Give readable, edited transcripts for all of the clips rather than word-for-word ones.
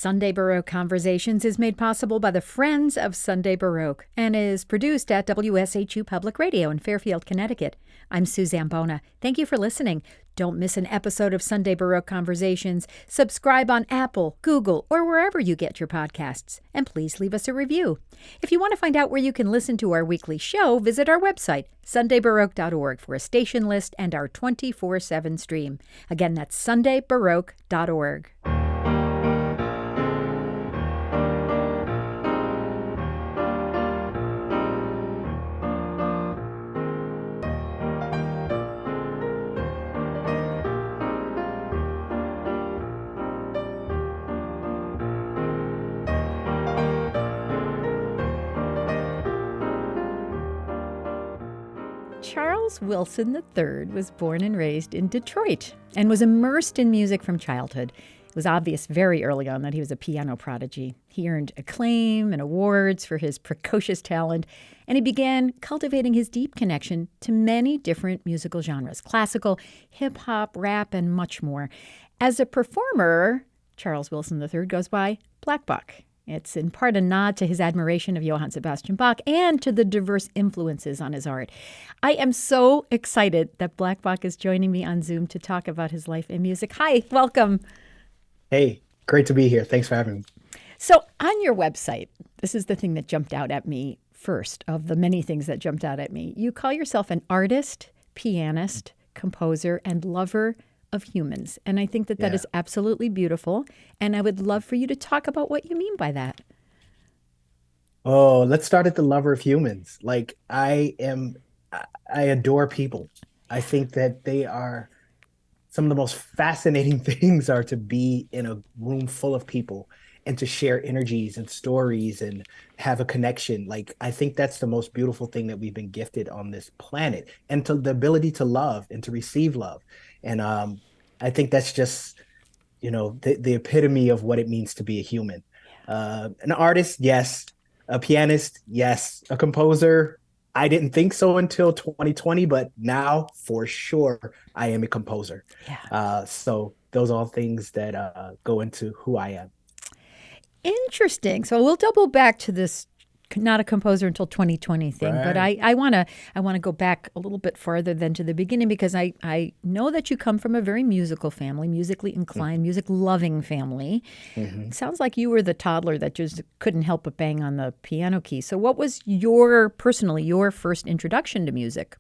Sunday Baroque Conversations is made possible by the Friends of Sunday Baroque and is produced at WSHU Public Radio in Fairfield, Connecticut. I'm Suzanne Bona. Thank you for listening. Don't miss an episode of Sunday Baroque Conversations. Subscribe on Apple, Google, or wherever you get your podcasts. And please leave us a review. If you want to find out where you can listen to our weekly show, visit our website, sundaybaroque.org, for a station list and our 24/7 stream. Again, that's sundaybaroque.org. Charles Wilson III was born and raised in Detroit and was immersed in music from childhood. It was obvious very early on that he was a piano prodigy. He earned acclaim and awards for his precocious talent, and he began cultivating his deep connection to many different musical genres: classical, hip-hop, rap, and much more. As a performer, Charles Wilson III goes by Black Buck. It's in part a nod to his admiration of Johann Sebastian Bach and to the diverse influences on his art. I am so excited that Black Buck is joining me on Zoom to talk about his life and music. Hi, welcome. Hey, great to be here. Thanks for having me. So on your website, this is the thing that jumped out at me first of the many things that jumped out at me. You call yourself an artist, pianist, composer, and lover of humans. And I think that is absolutely beautiful. And I would love for you to talk about what you mean by that. Oh, let's start at the lover of humans. I adore people. I think that they are some of the most fascinating things are to be in a room full of people and to share energies and stories and have a connection. I think that's the most beautiful thing that we've been gifted on this planet, and to the ability to love and to receive love. And I think that's just, the epitome of what it means to be a human. An artist, yes. A pianist, yes. A composer, I didn't think so until 2020, but now for sure I am a composer. Yeah. So those are all things that go into who I am. Interesting. So we'll double back to this not a composer until 2020 thing, Right. but I want to go back a little bit farther than to the beginning, because I know that you come from a very musical family, musically inclined, music-loving family. Mm-hmm. It sounds like you were the toddler that just couldn't help but bang on the piano key. So what was your first introduction to music?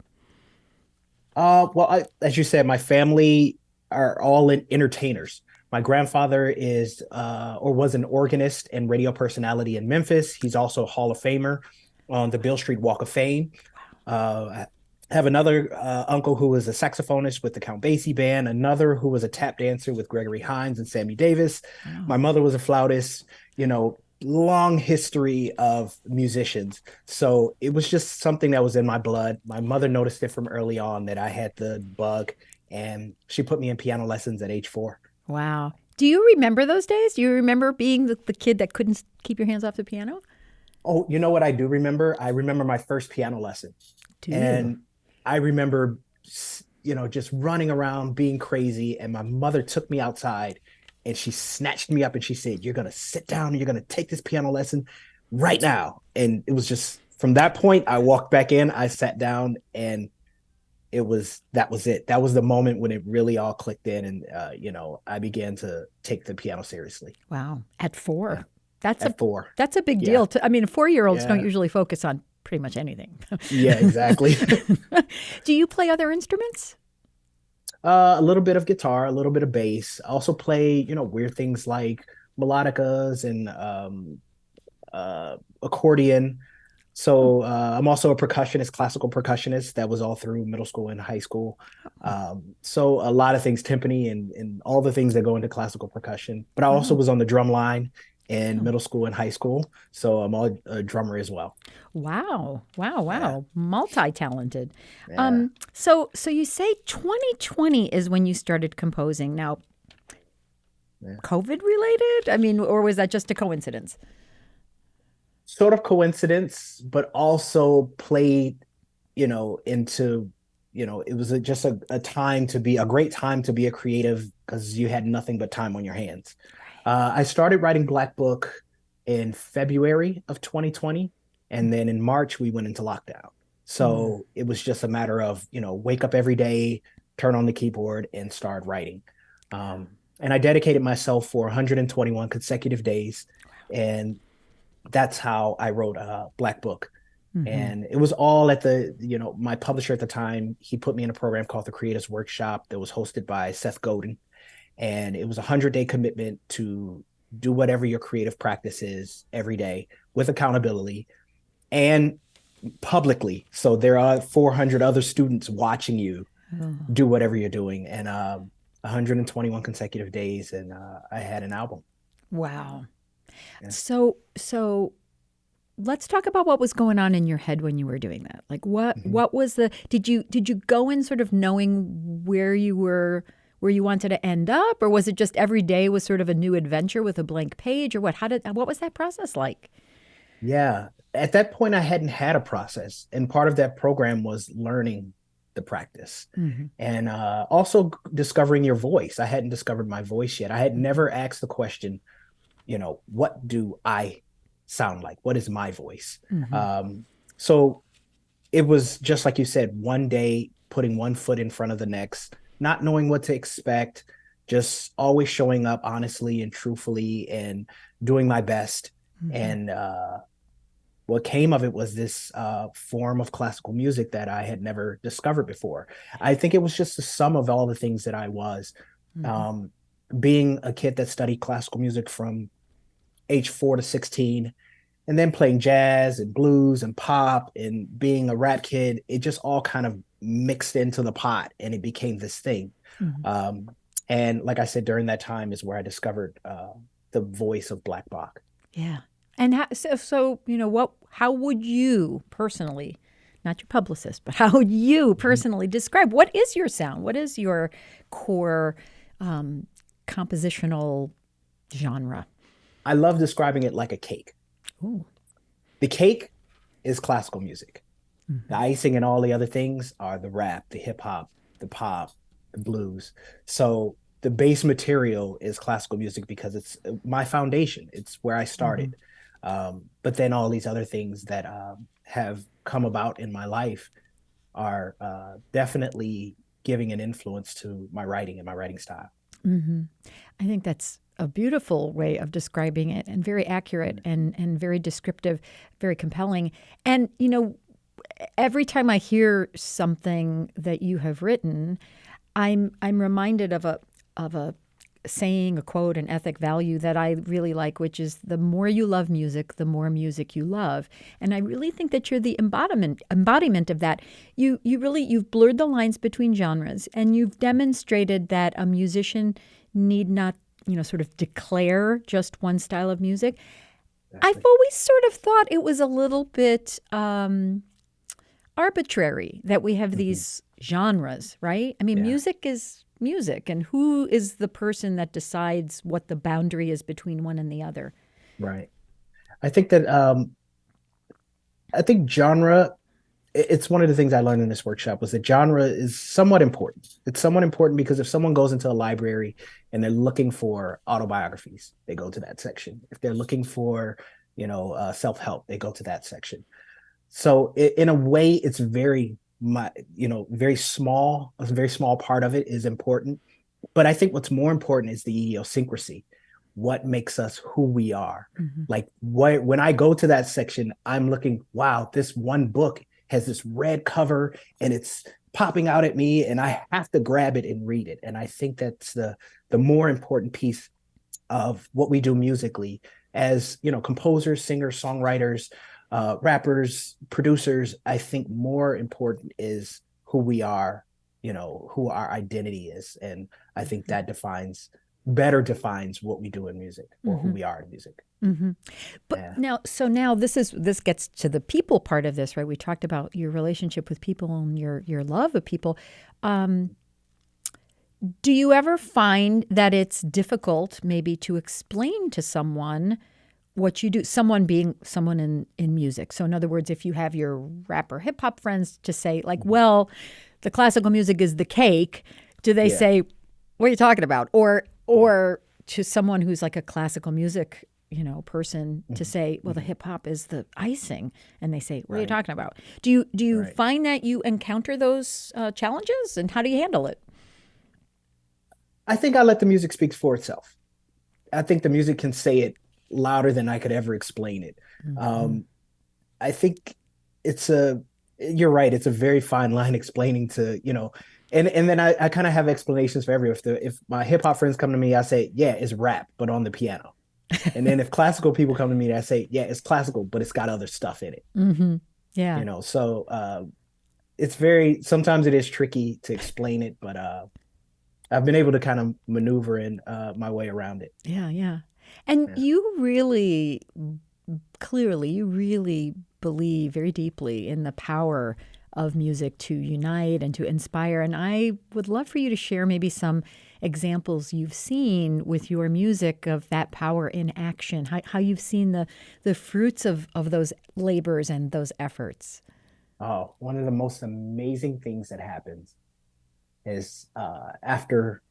As you said, my family are all entertainers. My grandfather is or was an organist and radio personality in Memphis. He's also a Hall of Famer on the Beale Street Walk of Fame. I have another uncle who was a saxophonist with the Count Basie Band, another who was a tap dancer with Gregory Hines and Sammy Davis. Wow. My mother was a flautist, long history of musicians. So it was just something that was in my blood. My mother noticed it from early on that I had the bug, and she put me in piano lessons at age 4. Wow. Do you remember those days? Do you remember being the kid that couldn't keep your hands off the piano? Oh, you know what I do remember? I remember my first piano lesson. And I remember, just running around being crazy. And my mother took me outside and she snatched me up and she said, "You're going to sit down and you're going to take this piano lesson right now." And it was just from that point, I walked back in, I sat down, and that was it. That was the moment when it really all clicked in, and I began to take the piano seriously. Wow. At 4. Yeah. That's At 4. That's a big deal. 4-year-olds don't Yeah. usually focus on pretty much anything. Yeah, exactly. Do you play other instruments? A little bit of guitar, a little bit of bass. I also play, weird things like melodicas and accordion. So I'm also a percussionist, classical percussionist. That was all through middle school and high school. So a lot of things, timpani and all the things that go into classical percussion. But I also was on the drum line in middle school and high school. So I'm a drummer as well. Wow. Yeah. Multi-talented. Yeah. So you say 2020 is when you started composing. Now, Yeah. COVID related? Or was that just a coincidence? Sort of coincidence, but also played, into, it was just a time to be a great time to be a creative, because you had nothing but time on your hands. I started writing Black Book in February of 2020, and then in March we went into lockdown. Mm. So it was just a matter of, wake up every day, turn on the keyboard, and start writing. And I dedicated myself for 121 consecutive days, and that's how I wrote Black Book. Mm-hmm. And it was all at my publisher at the time. He put me in a program called the Creators Workshop that was hosted by Seth Godin, and it was a 100-day commitment to do whatever your creative practice is every day with accountability and publicly. So there are 400 other students watching you Oh, do whatever you're doing, and 121 consecutive days, and I had an album. wow. Yeah. So let's talk about what was going on in your head when you were doing that. Like Mm-hmm. what was the did you go in sort of knowing where you wanted to end up, or was it just every day was sort of a new adventure with a blank page, or what was that process like? Yeah. At that point, I hadn't had a process, and part of that program was learning the practice Hmm. and also discovering your voice. I hadn't discovered my voice yet. I had never asked the question, what do I sound like? What is my voice? Hmm. So it was just like you said, one day putting one foot in front of the next, not knowing what to expect, just always showing up honestly and truthfully and doing my best. Hmm. And what came of it was this form of classical music that I had never discovered before. I think it was just the sum of all the things that I was. Hmm. Um, Being a kid that studied classical music from age 4 to 16, and then playing jazz and blues and pop and being a rap kid, it just all kind of mixed into the pot and it became this thing. Hmm. Um, and like I said, during that time is where I discovered the voice of Black Bach. Yeah. And so what? How would you personally, not your publicist, but how would you Mhm. personally describe what is your sound? What is your core um, compositional genre? I love describing it like a cake. Ooh. The cake is classical music. The Hmm. icing and all the other things are the rap, the hip hop, the pop, the blues. So the base material is classical music because it's my foundation. It's where I Hmm. started. But then all these other things that have come about in my life are definitely giving an influence to my writing and my writing style. Hmm. I think that's a beautiful way of describing it, and very accurate, and very descriptive, very compelling. And every time I hear something that you have written, I'm reminded of a saying, a quote, an ethic value that I really like, which is the more you love music, the more music you love. And I really think that you're the embodiment of that. You've blurred the lines between genres, and you've demonstrated that a musician need not, sort of declare just one style of music. I've Exactly. always sort of thought it was a little bit arbitrary that we have Mm-hmm. these genres, right? I mean, Yeah, music is music, and who is the person that decides what the boundary is between one and the other? right. I think that I think genre it's one of the things I learned in this workshop was that genre is somewhat important. It's somewhat important because if someone goes into a library and they're looking for autobiographies, they go to that section. If they're looking for, self-help, they go to that section. So in a way, it's very small. A very small part of it is important. But I think what's more important is the idiosyncrasy, what makes us who we are. Hmm. Like when I go to that section, I'm looking, wow, this one book has this red cover and it's popping out at me and I have to grab it and read it. And I think that's the more important piece of what we do musically as, composers, singers, songwriters, rappers, producers. I think more important is who we are, who our identity is. And I think that better defines what we do in music or who Hmm. we are in music. Hmm. But Yeah. now this gets to the people part of this, right? We talked about your relationship with people and your love of people. Um, do you ever find that it's difficult, maybe, to explain to someone what you do, someone being someone in music? So in other words, if you have your rap or hip hop friends to say like, well, the classical music is the cake, do they Yeah. say, what are you talking about? Yeah. to someone who's like a classical music, person to Mhm. say, well, the Mhm. hip hop is the icing, and they say, what are you Right. talking about? Do you Right. find that you encounter those challenges, and how do you handle it? I think I let the music speak for itself. I think the music can say it louder than I could ever explain it. Hmm. Um, I think it's a, you're right. It's a very fine line explaining to, and then I kind of have explanations for every, if my hip hop friends come to me, I say, yeah, it's rap, but on the piano. And then if classical people come to me, I say, yeah, it's classical, but it's got other stuff in it, Hmm. Yeah, so it's very, sometimes it is tricky to explain it, but I've been able to kind of maneuver in my way around it. yeah, yeah. And Yeah. you really, clearly, you really believe very deeply in the power of music to unite and to inspire. And I would love for you to share maybe some examples you've seen with your music of that power in action, how you've seen the fruits of those labors and those efforts. Oh, one of the most amazing things that happens is after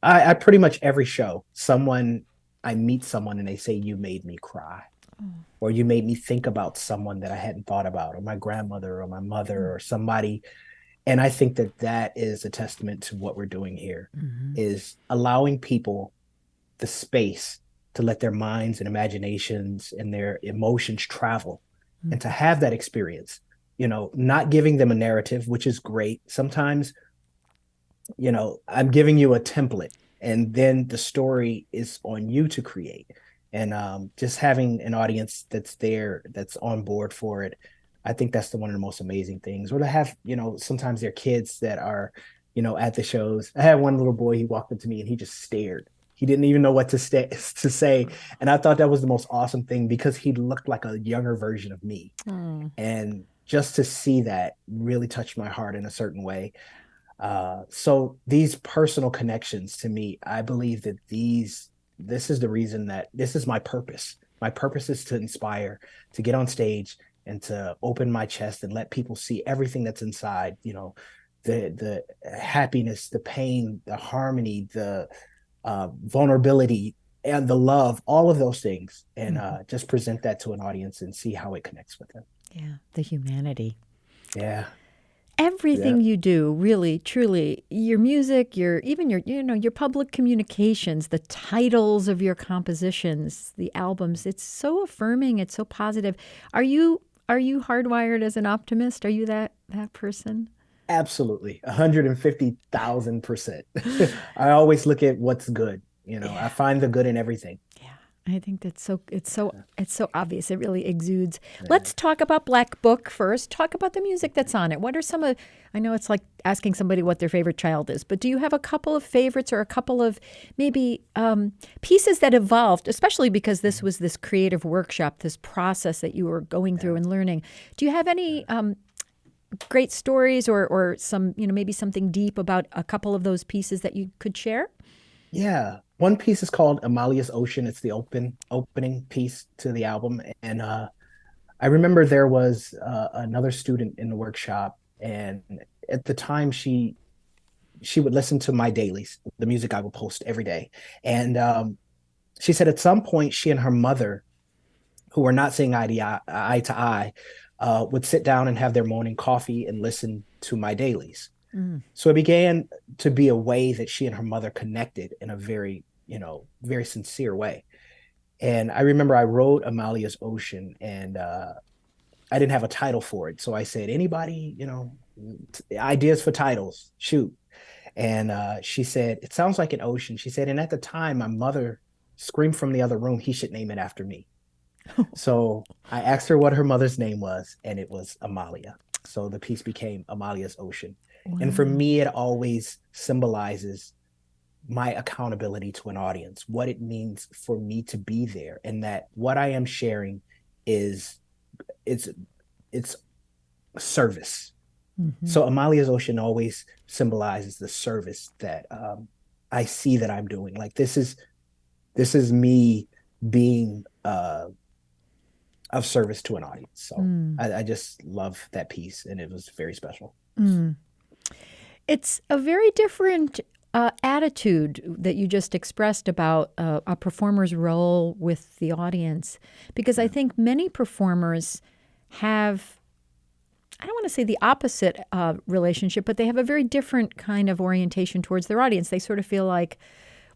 I pretty much every show, I meet someone and they say, you made me cry, or you made me think about someone that I hadn't thought about, or my grandmother, or my mother, or somebody. And I think that that is a testament to what we're doing here, Mm-hmm. is allowing people the space to let their minds and imaginations and their emotions travel and to have that experience, not giving them a narrative, which is great. Sometimes, I'm giving you a template and then the story is on you to create. And just having an audience that's there, that's on board for it, I think that's one of the most amazing things. Or to have, sometimes they're kids that are, at the shows. I had one little boy, he walked up to me and he just stared. He didn't even know what to say. And I thought that was the most awesome thing because he looked like a younger version of me. Oh. And just to see that really touched my heart in a certain way. So these personal connections to me, I believe that this is the reason that this is my purpose. My purpose is to inspire, to get on stage and to open my chest and let people see everything that's inside, the happiness, the pain, the harmony, the vulnerability and the love, all of those things, and Mhm. just present that to an audience and see how it connects with them. Yeah, the humanity. Yeah. Yeah. Everything you do, really, truly, your music, your public communications, the titles of your compositions, the albums, it's so affirming, it's so positive. Are you hardwired as an optimist? Are you that person? Absolutely, 150,000%. I always look at what's good. I Yeah. find the good in everything. Yeah, I think that's so it's so obvious. It really exudes. Yeah. Let's talk about Black Book first. Talk about the music that's on it. What are some of I know it's like asking somebody what their favorite child is, but do you have a couple of favorites or a couple of maybe pieces that evolved, especially because this was this creative workshop, this process that you were going through Yeah. and learning. Do you have any great stories or some, maybe something deep about a couple of those pieces that you could share? Yeah. One piece is called Amalia's Ocean. It's the opening piece to the album. And I remember there was another student in the workshop, and at the time she would listen to my dailies, the music I would post every day. And she said at some point she and her mother, who are not seeing eye to eye, would sit down and have their morning coffee and listen to my dailies. Mm. So it began to be a way that she and her mother connected in a very, very sincere way. And I remember I wrote Amalia's Ocean, and I didn't have a title for it. So I said, anybody, ideas for titles, shoot. And she said, it sounds like an ocean. She said, and at the time, my mother screamed from the other room, he should name it after me. So I asked her what her mother's name was, and it was Amalia. So the piece became Amalia's Ocean. And for Wow. me, it always symbolizes my accountability to an audience, what it means for me to be there, and that what I am sharing is it's it's service. Hmm. So Amalia's Ocean always symbolizes the service that I see that I'm doing. Like this is me being of service to an audience. So Mm. I just love that piece, and it was very special. Mm. It's a very different attitude that you just expressed about a performer's role with the audience, because I Yeah. think many performers have, I don't want to say the opposite relationship, but they have a very different kind of orientation towards their audience. They sort of feel like,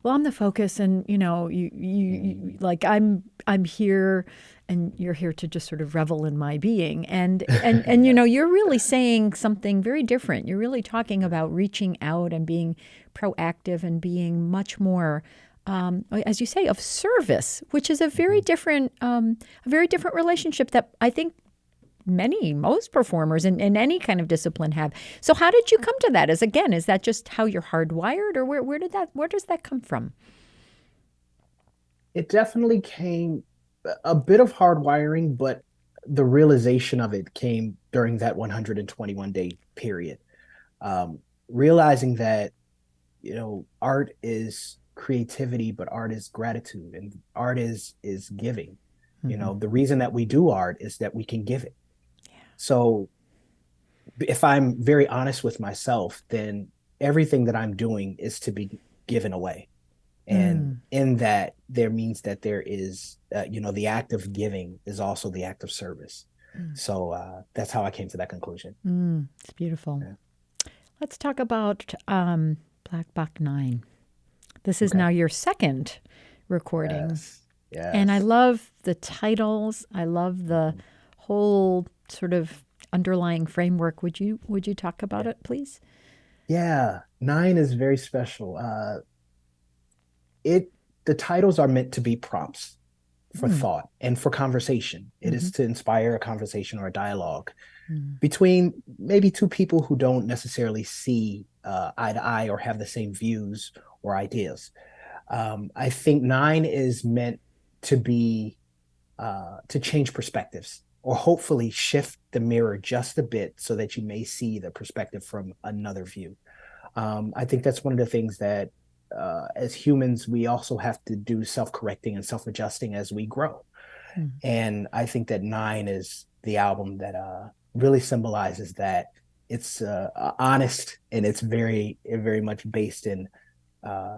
well, I'm the focus, and you like I'm here, and you're here to just sort of revel in my being, and Yeah. you're really saying something very different. You're really talking about reaching out and being proactive and being much more, as you say, of service, which is Mhm. a very different relationship that I think most performers in any kind of discipline have. So how did you come to that? Is that just how you're hardwired, or where does that come from? It definitely came a bit of hardwiring, but the realization of it came during that 121-day period. Realizing that, art is creativity, but art is gratitude, and art is giving. Mm-hmm. The reason that we do art is that we can give it. So if I'm very honest with myself, then everything that I'm doing is to be given away. And Mm, in that, there means that there is, the act of giving is also the act of service. mm, So that's how I came to that conclusion. it's beautiful. Yeah. Let's talk about Black Bach 9. This is Okay. now your second recording. Yes. And I Yes. love the titles. I love the Mhm. whole sort of underlying framework. Would you talk about Yeah. it, please? Yeah. Nine is very special. It the titles are meant to be prompts for Mm, thought and for conversation. It mm-hmm, is to inspire a conversation or a dialogue mm, between maybe two people who don't necessarily see eye to eye or have the same views or ideas. I think nine is meant to be to change perspectives or hopefully shift the mirror just a bit so that you may see the perspective from another view. I think that's one of the things that as humans, we also have to do self correcting and self adjusting as we grow. mm. And I think that Nine is the album that really symbolizes that. It's honest and it's very much based in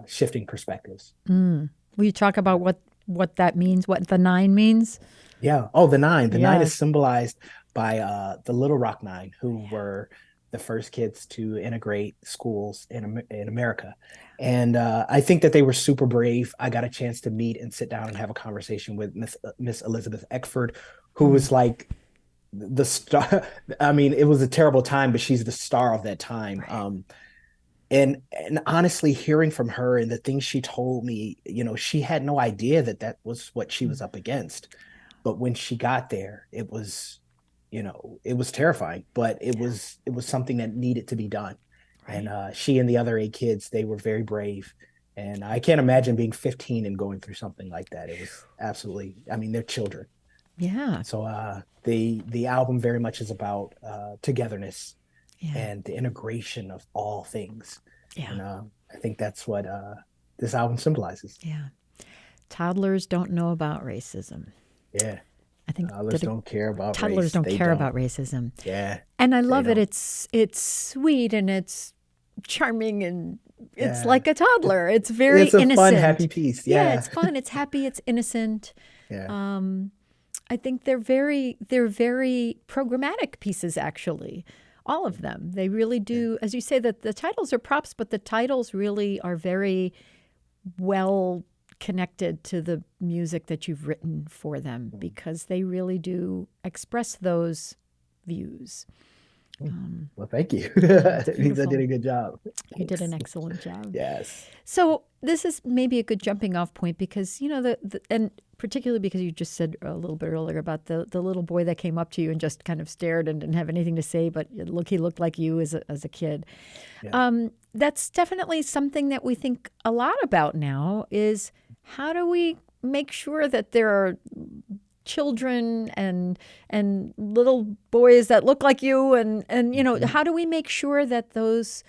shifting perspectives. Mm. Will you talk about what that means, what the 9 means? Yeah. Oh, the nine. The nine is Yes. symbolized by the Little Rock Nine, who were the first kids to integrate schools in America. And I think that they were super brave. I got a chance to meet and sit down and have a conversation with Miss Elizabeth Eckford, who Mm, was like the star. I mean, it was a terrible time, but she's the star of that time. right. And honestly, hearing from her and the things she told me, she had no idea that that was what she Mm, was up against. But when she got there, it was terrifying, but it yeah. was something that needed to be done. And Right. she and the other eight kids, they were very brave. And I can't imagine being 15 and going through something like that. It was absolutely, I mean, they're children. Yeah. So the album very much is about togetherness Yeah. and the integration of all things. Yeah. And I think that's what this album symbolizes. Yeah. Toddlers don't know about racism. Yeah. I think Toddlers that don't care about toddlers race. don't They care don't. about racism. Yeah, And I they love it. don't. It's sweet and it's charming and it's Yeah. like a toddler. It's very It's a fun, happy innocent. piece. Yeah, Yeah. it's fun. It's happy. It's innocent. Yeah. Um, I think they're very programmatic pieces actually. All of them. They really Yeah. do. As you say, that the titles are props, but the titles really are very well connected to the music that you've written for them because they really do express those views. Well, thank you. Yeah, it's It means I did beautiful. a good job. You did an Thanks. excellent job. Yes. So this is maybe a good jumping off point because and particularly because you just said a little bit earlier about the little boy that came up to you and just kind of stared and didn't have anything to say, but he looked like you as a kid. Yeah. That's definitely something that we think a lot about now is how do we make sure that there are children and little boys that look like you and Mhm. how do we make sure that those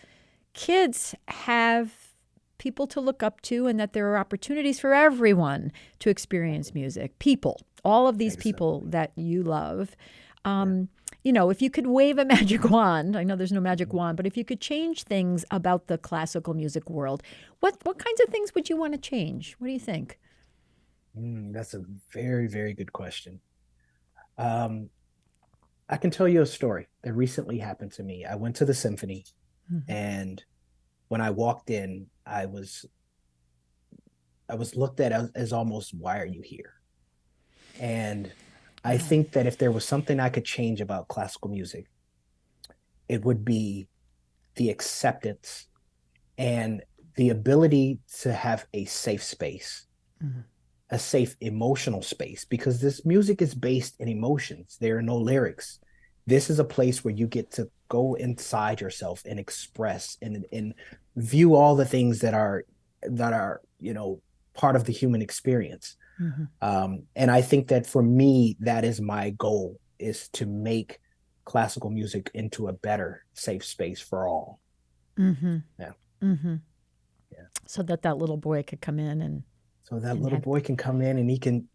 kids have people to look up to and that there are opportunities for everyone to experience music, people, all of these people Exactly. that you love. Yeah. if you could wave a magic wand, I know there's no magic wand, but if you could change things about the classical music world, what kinds of things would you want to change? What do you think? That's a very, very good question. Um, I can tell you a story that recently happened to me. I went to the symphony, Mhm. and when I walked in, I was looked at as almost, why are you here? And I Oh. think that if there was something I could change about classical music, it would be the acceptance and the ability to have a safe space, Mhm. a safe emotional space, because this music is based in emotions. There are no lyrics. This is a place where you get to go inside yourself and express and view all the things that are part of the human experience. Mhm. And I think that for me, that is my goal, is to make classical music into a better safe space for all. Mhm. Yeah. Mhm. Yeah. So that little boy could come in So that and little have boy can come in and he can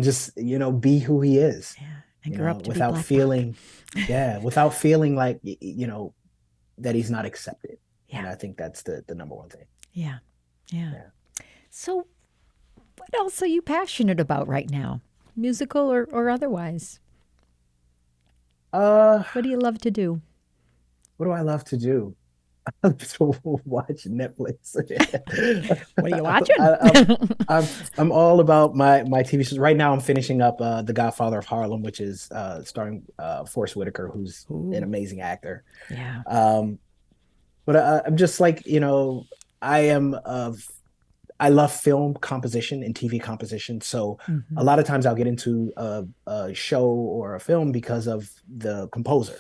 just, be who he is, yeah, and grow up to be without Black Bach. feeling, yeah, without feeling like, that he's not accepted. Yeah. And I think that's the number one thing. Yeah. Yeah. Yeah. So what else are you passionate about right now? Musical or otherwise? Uh, What do you love to do? what do I love to do? I love to watch Netflix. What are you watching? I, I'm, I'm all about my TV shows. Right now, I'm finishing up The Godfather of Harlem, which is starring Forest Whitaker, who's an Ooh, amazing actor. yeah. Um, but I'm just like, I am I love film composition and TV composition. So Mm-hmm. a lot of times I'll get into a show or a film because of the composer.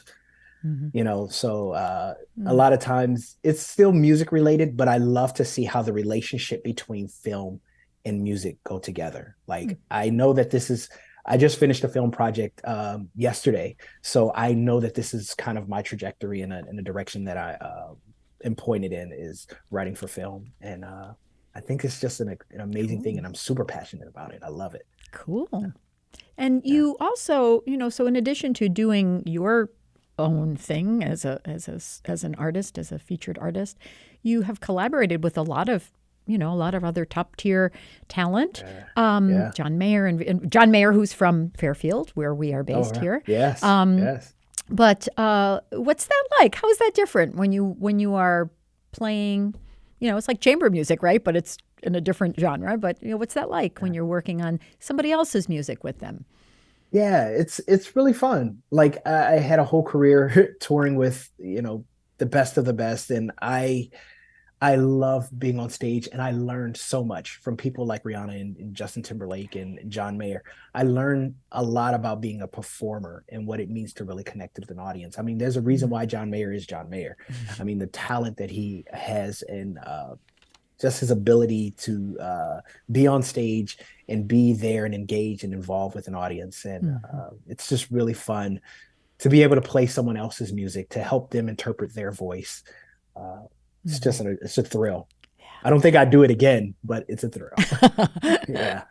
Mm-hmm. So a Mm. lot of times it's still music related, but I love to see how the relationship between film and music go together. Mm. Like, I know that I just finished a film project yesterday, so I know that this is kind of my trajectory in a direction that I am pointed in, is writing for film. And I think it's just an amazing thing, Cool. and I'm super passionate about it. I love it. Cool. And Yeah. you also, so in addition to doing your own thing as an artist, as a featured artist, you have collaborated with a lot of other top tier talent. Yeah. Yeah. John Mayer and John Mayer, who's from Fairfield, where we are Oh, based right. here. Yes. Um, Yes. but what's that like? How is that different when you are playing? It's like chamber music, right? But it's in a different genre. But what's that like when Yeah. you're working on somebody else's music with them? Yeah, it's really fun. Like, I had a whole career touring with, the best of the best, and I love being on stage, and I learned so much from people like Rihanna and Justin Timberlake and John Mayer. I learned a lot about being a performer and what it means to really connect with an audience. I mean, there's a reason why John Mayer is John Mayer. I mean, the talent that he has, and just his ability to be on stage and be there and engage and involved with an audience. And Mm-hmm. it's just really fun to be able to play someone else's music, to help them interpret their voice. Uh, Mm-hmm. it's a thrill. I don't think I'd do it again, but it's a thrill. Yeah.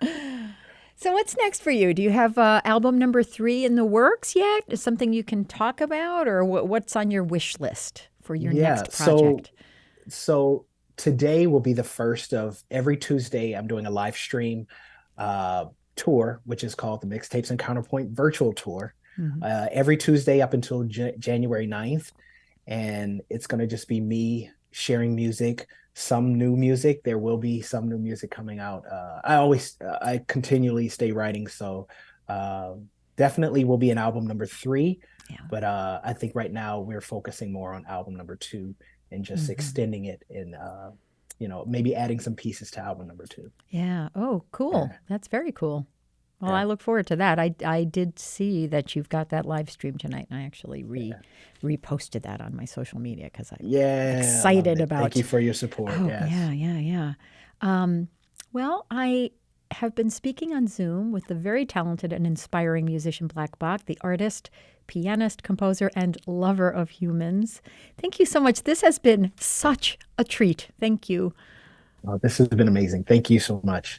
So what's next for you? Do you have album number 3 in the works yet? Is something you can talk about, or what's on your wish list for your Yeah. next So project? so today will be the first of every Tuesday. I'm doing a live stream uh, tour, which is called the Mixtapes and Counterpoint Virtual Tour. Mm-hmm. Every Tuesday up until January 9th. And it's going to just be me sharing music, some new music. There will be some new music coming out. I continually stay writing. So uh, definitely will be an album number 3. Yeah. But I think right now we're focusing more on album number 2 and just Mm-hmm. extending it, and maybe adding some pieces to album number 2. Yeah. Oh, cool. Yeah, That's very cool. Well, yeah, I look forward to that. I did see that you've got that live stream tonight, and I actually yeah, reposted that on my social media because I'm yeah. I love excited it. Thank about. you for your support. Oh, Yes. yeah, yeah, yeah. Um, well, I have been speaking on Zoom with the very talented and inspiring musician Black Bach, the artist, pianist, composer, and lover of humans. Thank you so much. This has been such a treat. Thank you. This has been amazing. Thank you so much.